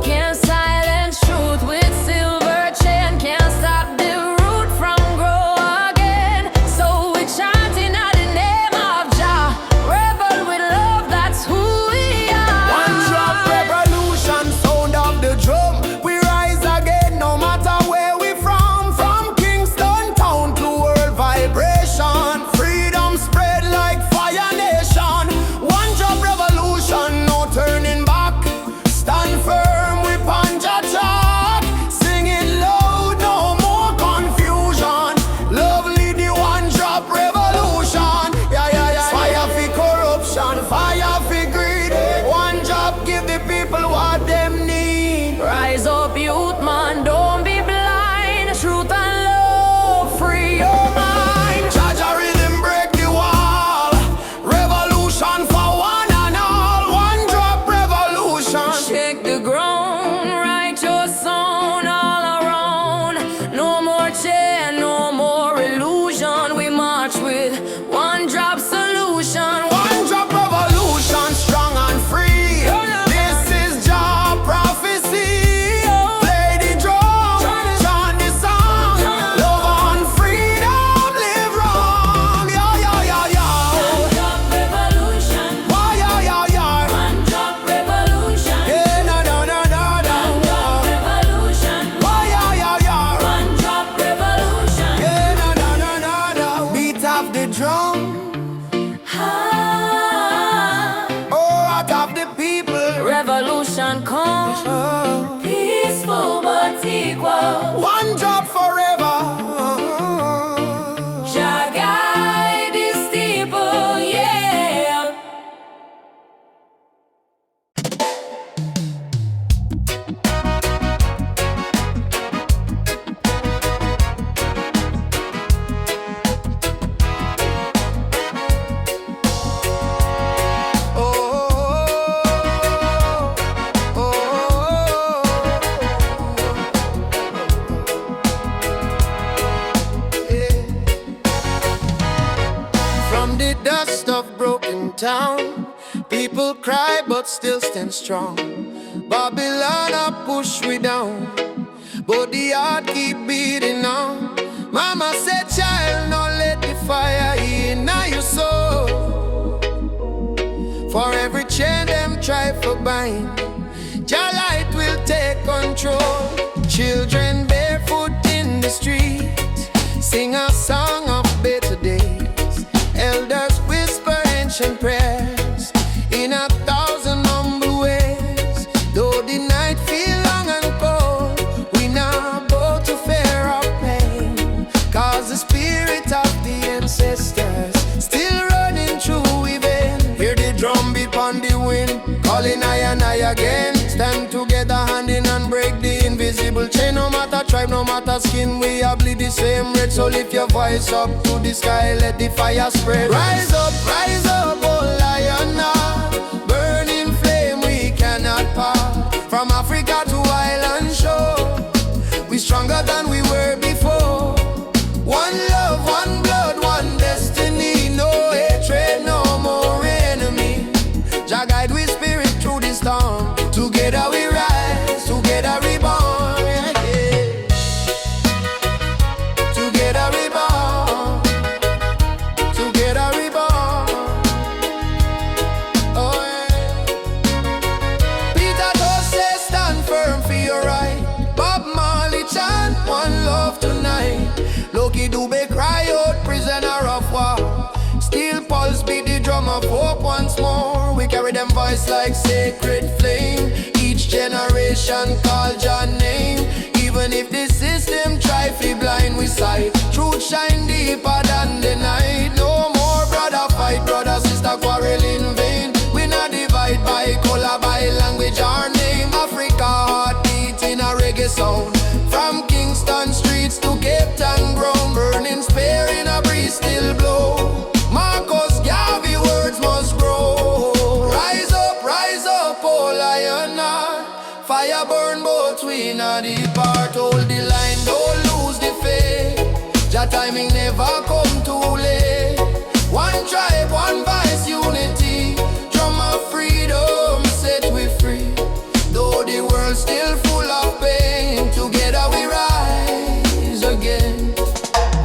Can't silence truth with silver chain. Can't stop the root from grow again. So we're chanting out the name of Jah. Rebel with love, that's who we are. One drop revolution, sound of the drum. We rise again no matter where we from. town. People cry but still stand strong. Babylon a push we down, but the heart keep beating on. Mama said, child, don't let the fire in your soul. For every chain them try for bind, your light will take control. Children barefoot in the street sing a song of better days. Elders whisper ancient prayers in 1,000 humble ways. Though the night feel long and cold, we now bow to fear of pain, cause the spirit of the ancestors still running through we vein. Hear the drum beat on the wind, calling I and I again. Stand together hand in hand, break the invisible chain. No matter tribe, no matter skin, we all bleed the same red. So lift your voice up to the sky, let the fire spread. Rise up, oh lion now, burning flame we cannot part. From Africa to island shore, we stronger than we were before. One love, one blood, one destiny. No hatred, no more enemy. Jah guide we spirit through the storm. Together we rise, together we born, yeah. Together we born, together we born. Oh yeah. Peter Tosh says stand firm for your right. Bob Marley chant one love tonight. Loki Dube cry out prisoner of war. Steel pulse beat the drum of hope once more. We carry them voice like sacred flame. Each generation call Jah name. Even if the system try to blind we sight, truth shine deeper than the night. No more brother fight, brother sister quarrel in vain. We not divide by color, by language or name. Africa heartbeat in a reggae sound. From Kingston streets to Cape Town ground, burning spear in a breeze still blow. Marcus Garvey words must grow. Rise up, oh lion heart. Fire burn both we not depart. Hold the line, don't lose the faith. Jah timing never come too late. One tribe, one voice, unity. Drum of freedom set we free. Though the world still full of pain, together we rise again.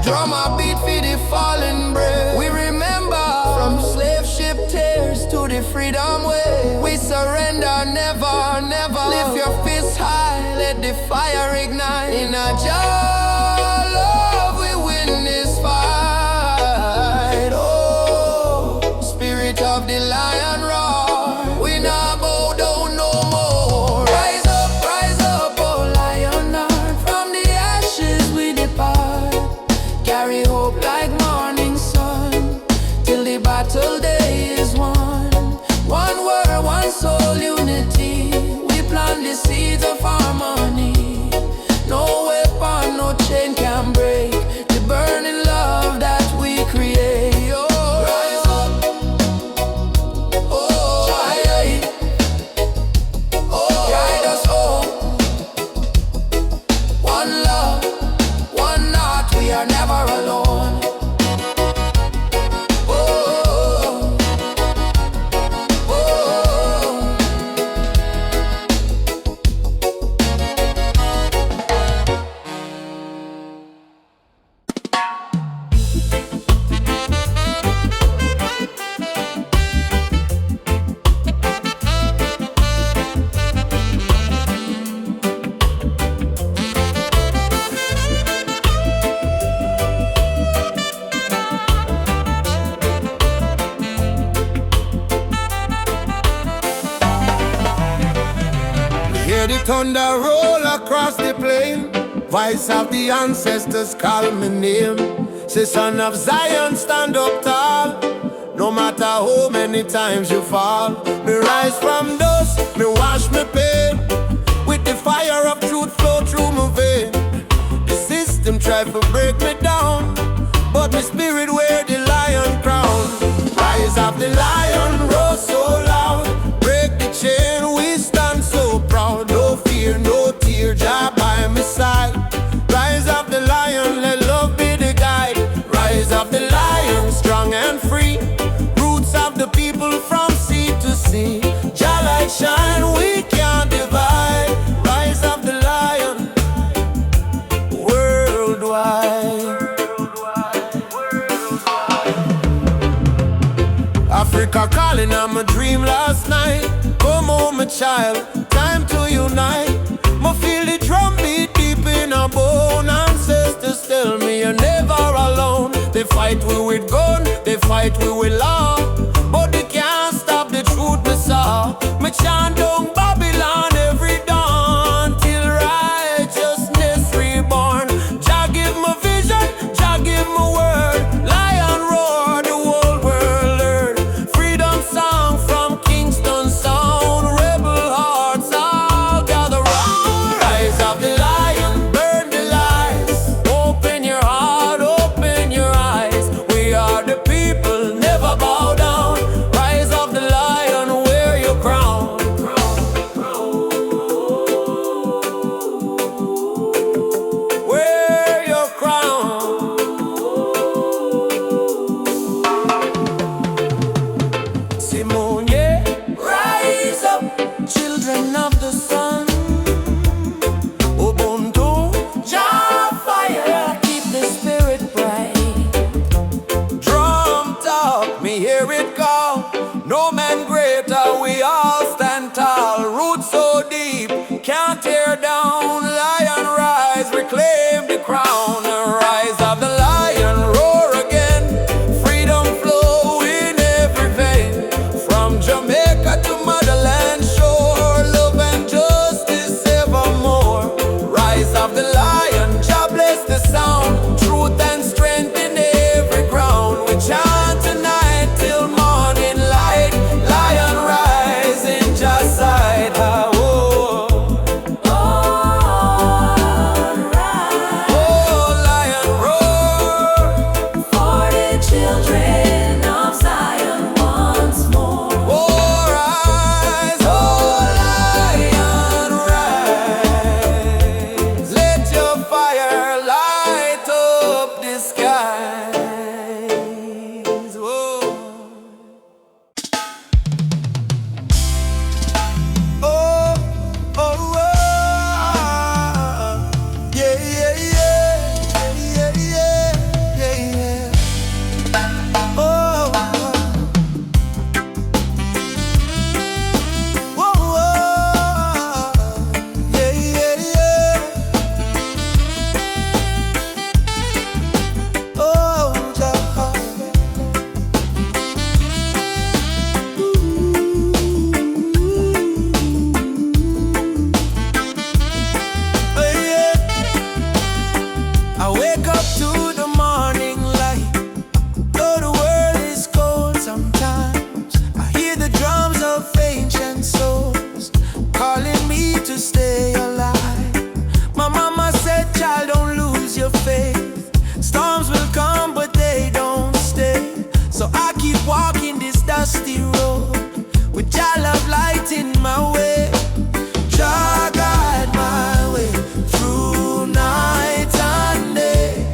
Drum a beat for the fallen brave. We remember from slave ship tears to the freedom way. We surrender never, never. Lift your fists high, let the fire ignite. In a Jah love we win this fight. Oh, spirit of the lion roar. We not bow down no more. Rise up, oh lion heart. From the ashes we depart. Carry hope like morning sun, till the battle day is won. One word, one soul, unity. We plant the seeds of harmony. No weapon, no chain can break the burning love that we create. Oh, rise up, oh, aye, oh, guide us home. One love, one heart, we are never alone. Oh, oh. Hear the thunder roll across the plain. Voice of the ancestors call me name. Say son of Zion, stand up tall. No matter how many times you fall. Me rise from dust, me wash me pain. With the fire of truth flow through my vein. The system try to break me down, but my spirit wear the lion crown. Rise of the lion, roar so loud. Break the chain, we stand so proud. No fear, no tear, Jah by my side. Rise of the lion, let love be the guide. Rise of the lion, strong and free. Roots of the people Africa calling on my dream last night. Come home, my child, time to unite. Me feel the drum beat deep in our bone. Ancestors tell me you're never alone. They fight we with gun, they fight we with law, but they can't stop the truth me saw. Me chant down Babylon every dawn till righteousness reborn. Jah give me vision, Jah give me word. Lion roar, the whole world learn. Freedom song from Kingston sound. Rebel hearts all gather round. Rise of the lion, burn the lies. Open your heart, open your eyes. We are the people, never bow down. Rise of the lion, wear your crown. Wear your crown. Simone, yeah. Rise up, children of the sun. Ubuntu, Jah fire, keep the spirit bright. Drum talk, me hear it call. No man greater, we all stand tall. Roots so deep, can't tear down. Lion rise, reclaim the crown. Rise of the lion, roar again. Freedom flow in every vein. From Jamaica to motherland shore. Love and justice evermore. Rise of the lion, Jah bless the sound. Truth and strength in every ground. We chant tonight till morning light. Lion rise in Jah's sight. Ah, oh. Oh, lion roar. For the children of Zion once more. Oh, rise, oh, lion rise. Let your fire light up the skies. Whoa. Oh, oh, oh. Yeah, yeah, yeah. Yeah, yeah, yeah, yeah. Oh, whoa, whoa. Yeah, yeah, yeah. Oh, Jah. Oh, yeah. I wake up to the morning light. Though the world is cold sometimes, I hear the drums of ancient souls calling me to stay alive. My mama said, child, don't lose your faith. Storms will come, but they don't stay. So I keep walking this dusty road with Jah love light in my way. Jah guide my way through night and day.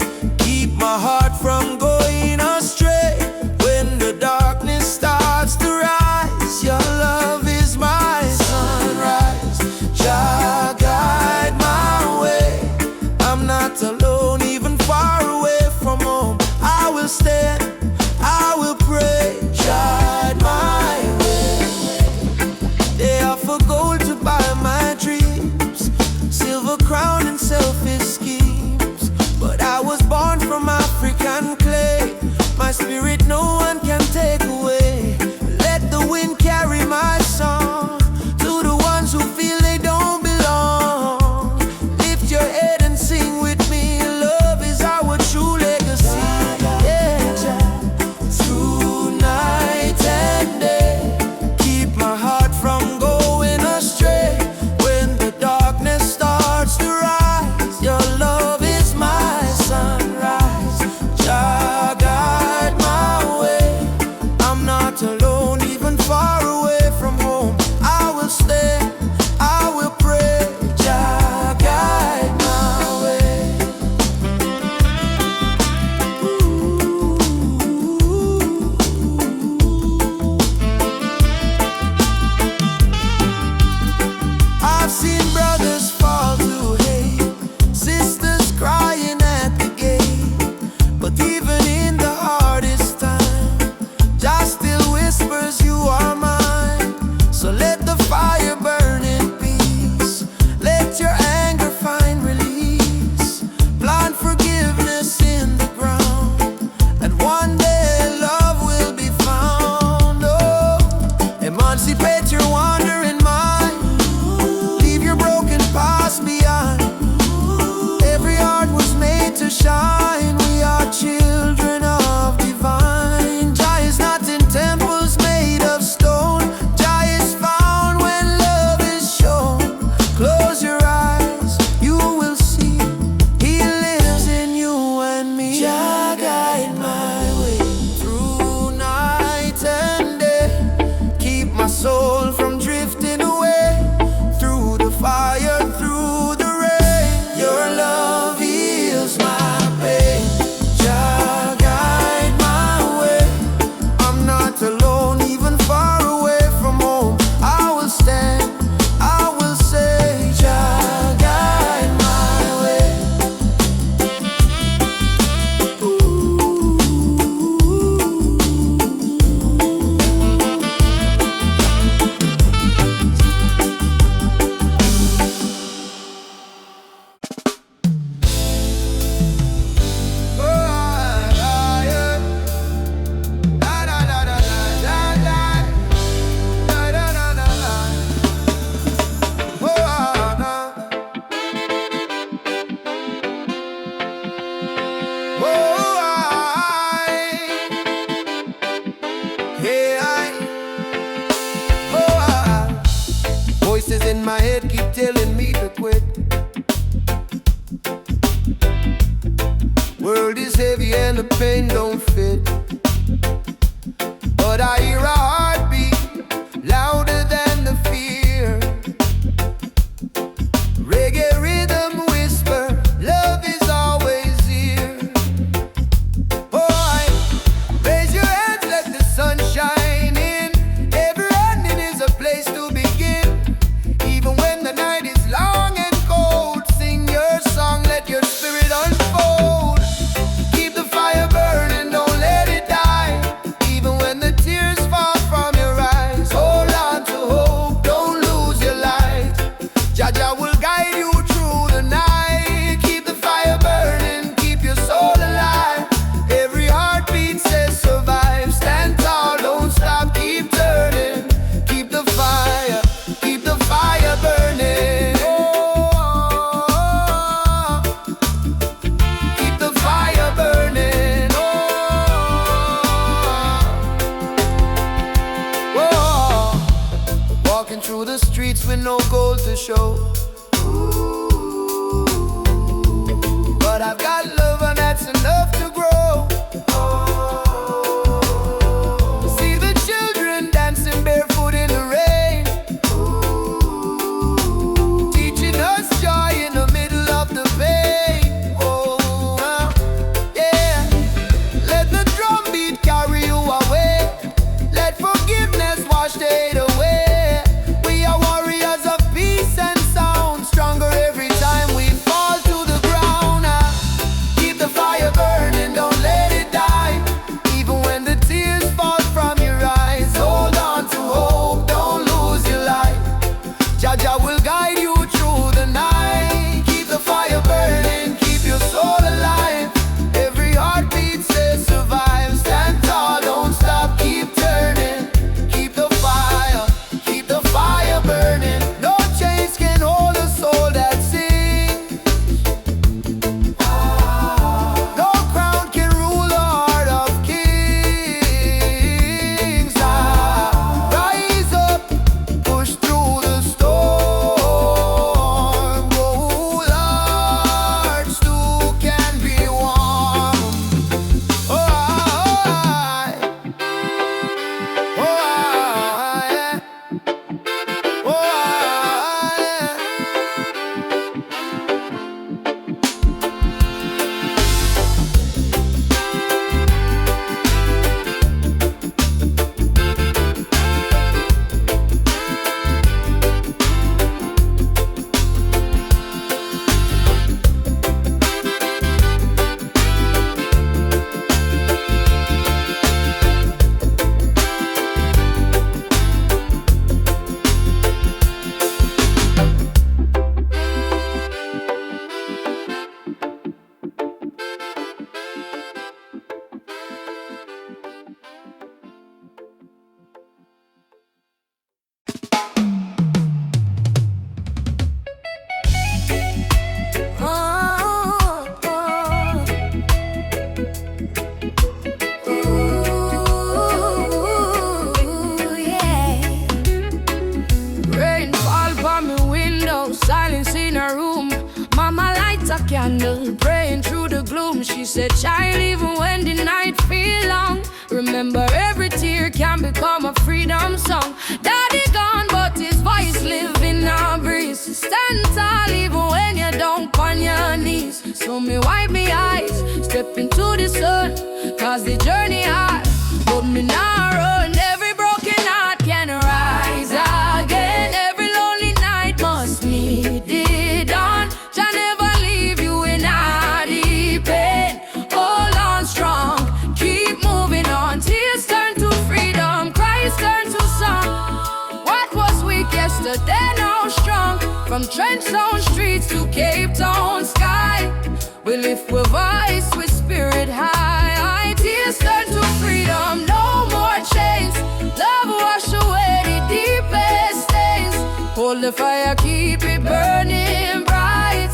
is heavy and the pain don't fit. But I hear a heartbeat louder than the fear. Reggae rhythm whisper, love is always here. Boy, raise your hands, let the sun shine in. Every ending is a place to begin. Even when the night is long and cold, sing your song, let your spirit unfold. Keep the fire burning, don't let it die. Even when the tears fall from your eyes, hold on to hope, don't lose your light. Jaja will guide you through the night. Keep the fire burning, keep your soul alive. Every heartbeat says survive. Stand tall, don't stop, keep turning. Keep the fire burning. Oh, keep the fire burning. Oh, whoa. Walking through the streets with no gold to show. But I've got love and that's enough to grow. See the children dancing barefoot in the rain, teaching us joy in the middle of the pain. Oh, yeah. Let the drum beat carry you away. Let forgiveness wash the hate away. We are warriors of peace and sound, stronger every time we fall to the ground. Keep the fire burning, don't let it die. Even when the tears fall from your eyes, hold on to hope, don't lose your light. Jaja will guide you through the night. Keep the fire burning, keep your soul alive. Every heartbeat says survive. Stand tall, don't stop, keep turning. Keep the fire burning. No chains can hold a soul that sings. No crown can rule the heart of kings. Rise up, push through the storm. Gold hearts too can be warm. Oh, yeah. Rain fall by my window, silence in her room. Mama lights a candle, praying through the gloom. She said, child, even when the night feel long, remember every tear can become a freedom song. Daddy gone, but his voice live in our breeze. Stand tall even when you don't on your knees. So me wipe me eyes, step into the sun, cause the journey hard, but me not run. Every broken heart can rise again. Every lonely night must meet the dawn. Jah never leave you in a deep pain. Hold on strong, keep moving on. Tears turn to freedom, cries turn to song. What was weak yesterday now strong. From Trenchtown streets to Cape Town sky, we lift with voice, with spirit high. Tears turn to freedom, no more chains. Love wash away the deepest stains. Hold the fire, keep it burning bright,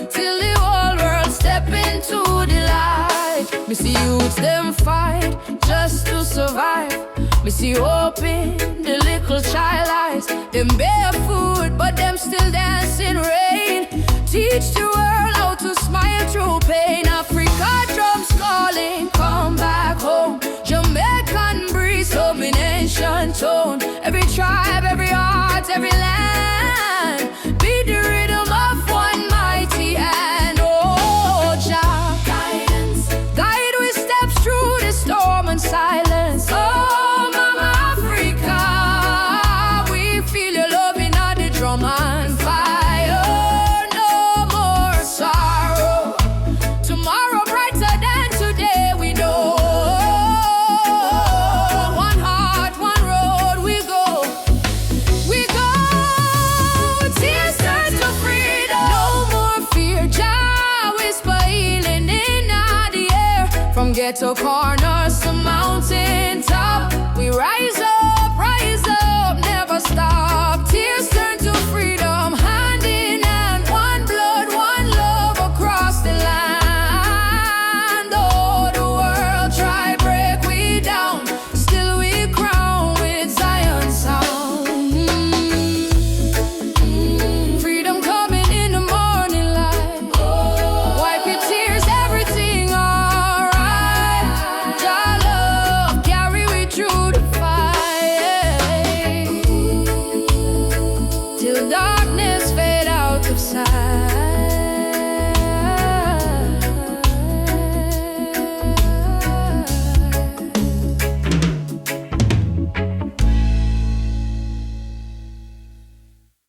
till the whole world step into the light. Me see youths them fight just to survive. Me see hope in the little child eyes. Them barefoot, but them still dancing rain. Teach the world how to smile through pain. Africa drums From ghetto corners to mountains,